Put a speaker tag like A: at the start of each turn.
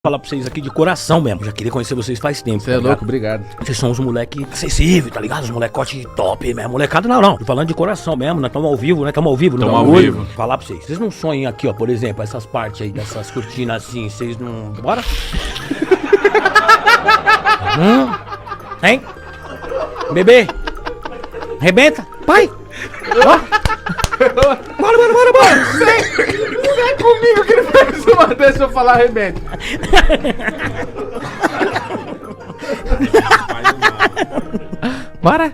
A: Falar pra vocês aqui de coração mesmo. Já queria conhecer vocês faz tempo.
B: Você é louco, obrigado.
A: Vocês são uns moleque acessíveis, tá ligado? Os molecote top mesmo. Molecada não. Tô falando de coração mesmo. Nós estamos ao vivo, né? Estamos ao vivo.
B: Tamo ao vivo.
A: Falar pra vocês. Vocês não sonham aqui, ó, por exemplo, essas partes aí, dessas cortinas assim. Vocês não... Bora? Hein? Bebê? Arrebenta? Pai? Ó. Bora.
B: Vem comigo que ele fez uma dessa eu falar arrebento. Bora.